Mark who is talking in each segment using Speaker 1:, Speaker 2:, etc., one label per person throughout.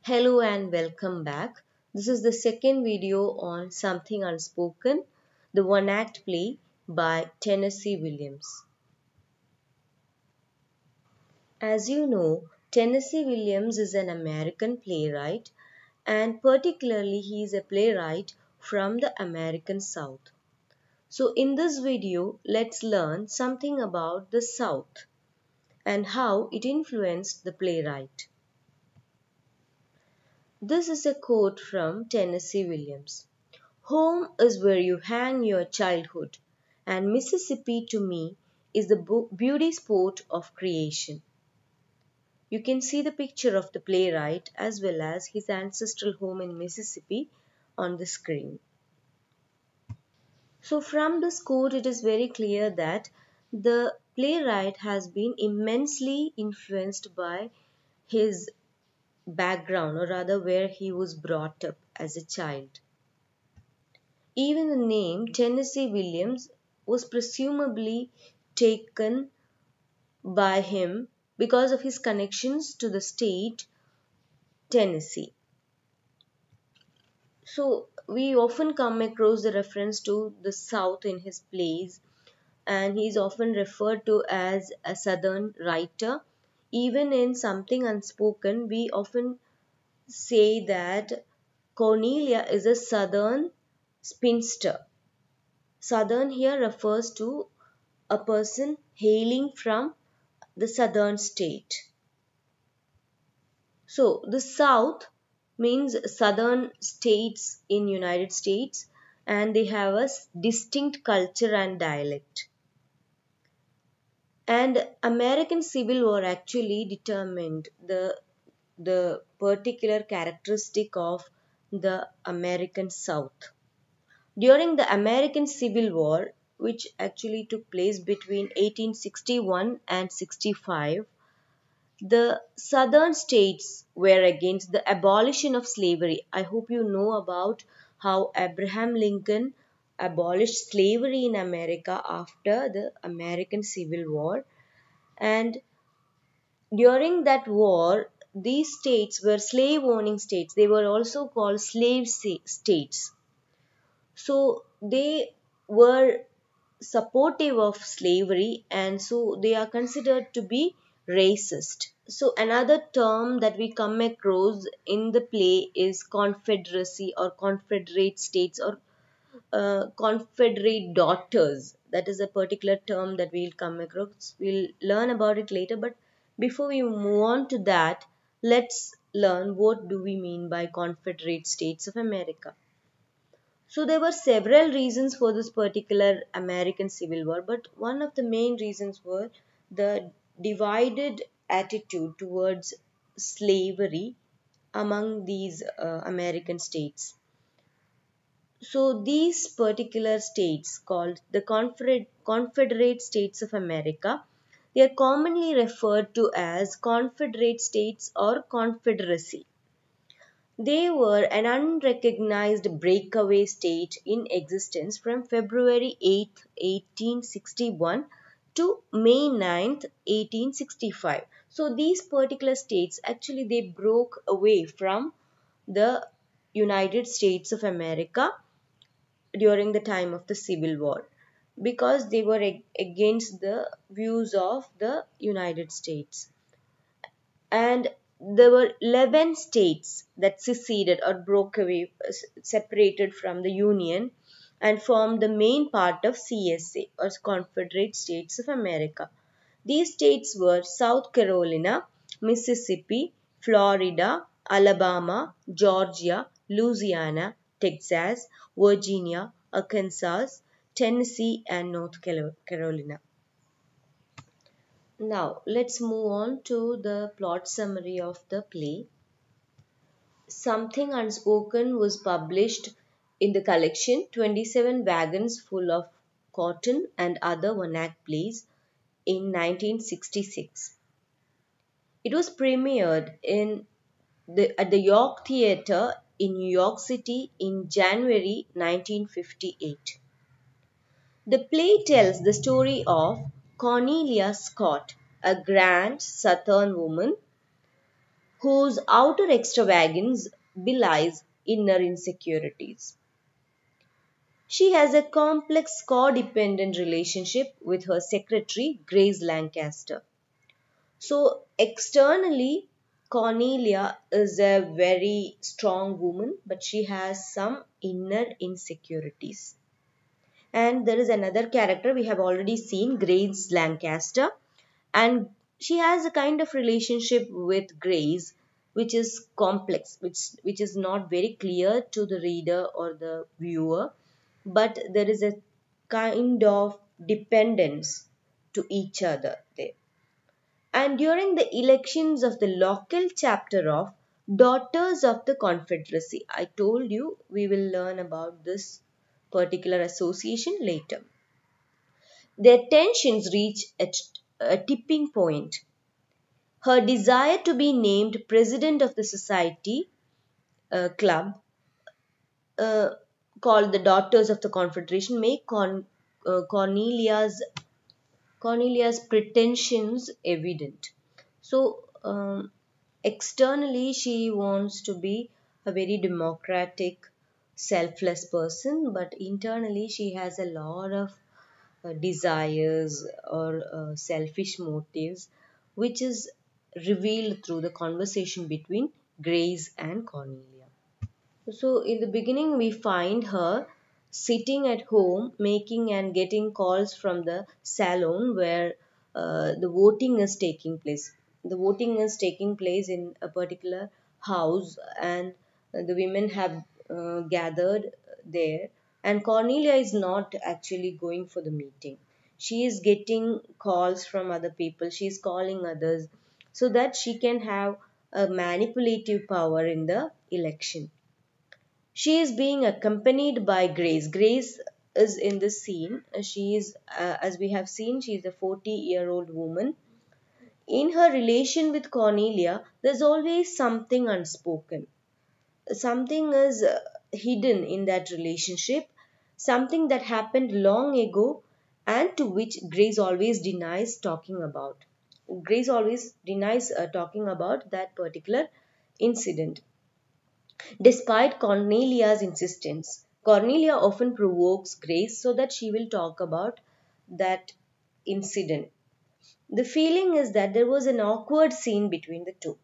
Speaker 1: Hello and welcome back. This is the second video on Something Unspoken, the one act play by Tennessee Williams. As you know, Tennessee Williams is an American playwright, and particularly he is a playwright from the American South. So in this video, let's learn something about the South and how it influenced the playwright. This is a quote from Tennessee Williams. Home is where you hang your childhood, and Mississippi to me is the beauty spot of creation. You can see the picture of the playwright as well as his ancestral home in Mississippi on the screen. So, from this quote, it is very clear that the playwright has been immensely influenced by his background, or rather, where he was brought up as a child. Even the name Tennessee Williams was presumably taken by him because of his connections to the state Tennessee. So, we often come across the reference to the South in his plays, and he is often referred to as a Southern writer. Even in Something Unspoken, we often say that Cornelia is a Southern spinster. Southern here refers to a person hailing from the southern state. So the South means southern states in United States, and they have a distinct culture and dialect. And American Civil War actually determined the particular characteristic of the American South. During the American Civil War, which actually took place between 1861 and 65, the southern states were against the abolition of slavery. I hope you know about how Abraham Lincoln abolished slavery in America after the American Civil War. And during that war, these states were slave owning states. They were also called slave states. So they were supportive of slavery, and so they are considered to be racist. So another term that we come across in the play is confederacy or confederate states or confederate daughters. That is a particular term that we'll come across. We'll learn about it later, but before we move on to that, let's learn what do we mean by confederate states of America. So there were several reasons for this particular American Civil War, but one of the main reasons were the divided attitude towards slavery among these American states. So these particular states called the Confederate States of America, they are commonly referred to as Confederate States or Confederacy. They were an unrecognized breakaway state in existence from February 8, 1861 to May 9, 1865. So these particular states actually they broke away from the United States of America during the time of the Civil War because they were against the views of the United States. And there were 11 states that seceded or broke away, separated from the Union and formed the main part of CSA or Confederate States of America. These states were South Carolina, Mississippi, Florida, Alabama, Georgia, Louisiana, Texas, Virginia, Arkansas, Tennessee, and North Carolina. Now, let's move on to the plot summary of the play. Something Unspoken was published in the collection 27 Wagons Full of Cotton and Other One-Act Plays in 1966. It was premiered at the York Theatre in New York City in January 1958. The play tells the story of Cornelia Scott, a grand Southern woman whose outer extravagance belies inner insecurities. She has a complex codependent relationship with her secretary, Grace Lancaster. So, externally, Cornelia is a very strong woman, but she has some inner insecurities. And there is another character we have already seen, Grace Lancaster, and she has a kind of relationship with Grace which is complex, which is not very clear to the reader or the viewer, but there is a kind of dependence to each other there. And during the elections of the local chapter of Daughters of the Confederacy, I told you we will learn about this particular association later. Their tensions reach a tipping point. Her desire to be named president of the society club uh, called the Daughters of the Confederation make Cornelia's pretensions evident. So, externally, she wants to be a very democratic, selfless person, but internally, she has a lot of desires or selfish motives, which is revealed through the conversation between Grace and Cornelia. So, in the beginning, we find her sitting at home making and getting calls from the salon where the voting is taking place. The voting is taking place in a particular house, and the women have gathered there. And Cornelia is not actually going for the meeting. She is getting calls from other people, she is calling others so that she can have a manipulative power in the election. She is being accompanied by Grace. Grace is in the scene. She is, as we have seen, she is a 40-year-old woman. In her relation with Cornelia, there's always something unspoken. Something is hidden in that relationship, something that happened long ago and to which Grace always denies talking about. Grace always denies talking about that particular incident. Despite Cornelia's insistence, Cornelia often provokes Grace so that she will talk about that incident. The feeling is that there was an awkward scene between the two.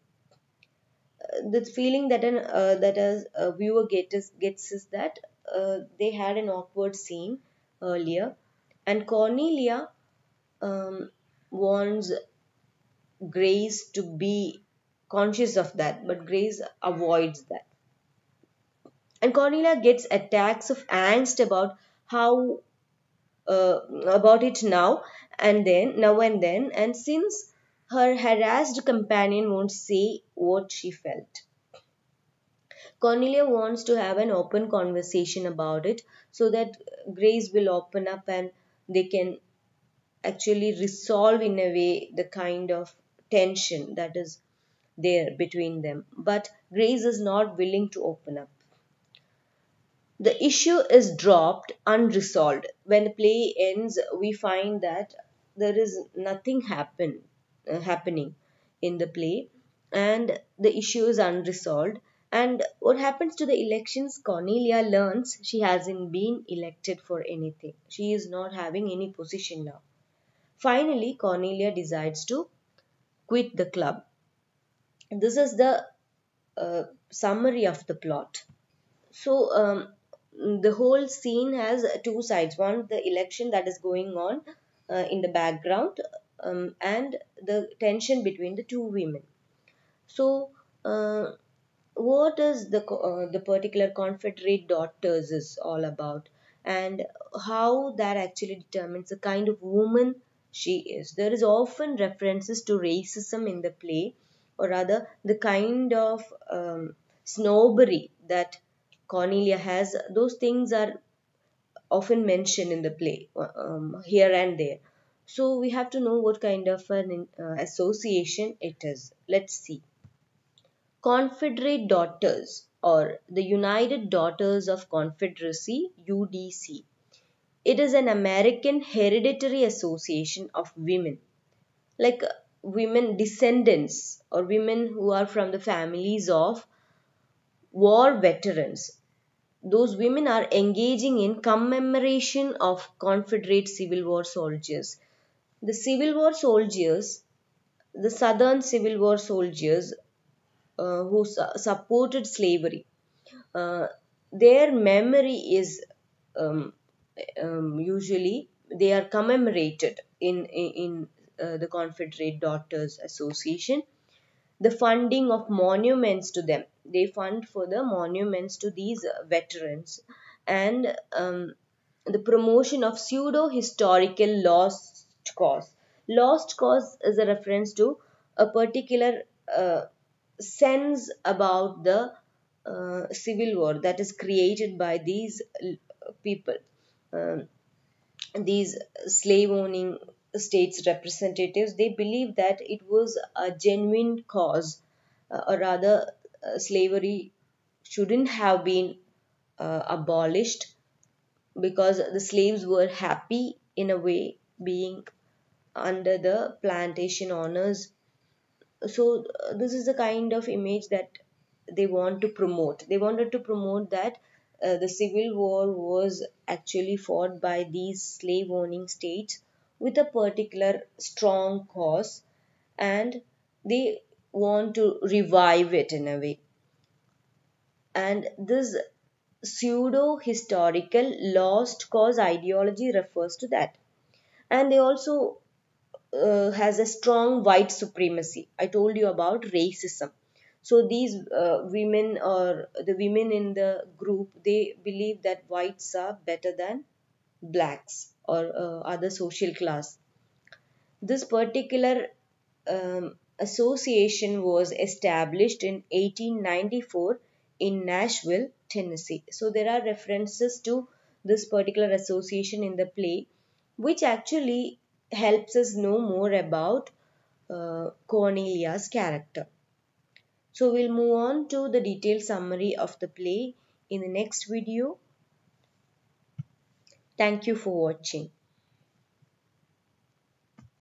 Speaker 1: The feeling that a viewer gets is that they had an awkward scene earlier, and Cornelia um, wants Grace to be conscious of that, but Grace avoids that. And Cornelia gets attacks of angst about how about it now and then, and since her harassed companion won't say what she felt, Cornelia wants to have an open conversation about it so that Grace will open up and they can actually resolve in a way the kind of tension that is there between them. But Grace is not willing to open up. The issue is dropped unresolved. When the play ends, we find that there is nothing happening in the play, and the issue is unresolved. And what happens to the elections? Cornelia learns she hasn't been elected for anything. She is not having any position now. Finally, Cornelia decides to quit the club. This is the summary of the plot. So the whole scene has two sides. One, the election that is going on in the background, and the tension between the two women. So, what is the particular Confederate Daughters is all about, and how that actually determines the kind of woman she is. There is often references to racism in the play, or rather, the kind of snobbery that Cornelia has. Those things are often mentioned in the play here and there. So we have to know what kind of an association it is. Let's see. Confederate Daughters, or the United Daughters of Confederacy, UDC. It is an American hereditary association of women. Like women descendants or women who are from the families of war veterans. Those women are engaging in commemoration of Confederate Civil War soldiers. The Civil War soldiers, the Southern Civil War soldiers who supported slavery, uh, their memory is um, usually they are commemorated in the Confederate Daughters Association. The funding of monuments to them, they fund for the monuments to these veterans, and the promotion of pseudo historical lost cause is a reference to a particular uh, sense about the civil war that is created by these people. Um, these slave owning states representatives, they believe that it was a genuine cause, or rather slavery shouldn't have been abolished, because the slaves were happy in a way being under the plantation owners. So this is the kind of image that they want to promote. They wanted to promote that the civil war was actually fought by these slave owning states with a particular strong cause, and they want to revive it in a way. And this pseudo historical lost cause ideology refers to that. And they also has a strong white supremacy. I told you about racism. So these women, or the women in the group, they believe that whites are better than blacks or other social class. This particular association was established in 1894 in Nashville, Tennessee. So there are references to this particular association in the play, which actually helps us know more about Cornelia's character. So we'll move on to the detailed summary of the play in the next video. Thank you for watching.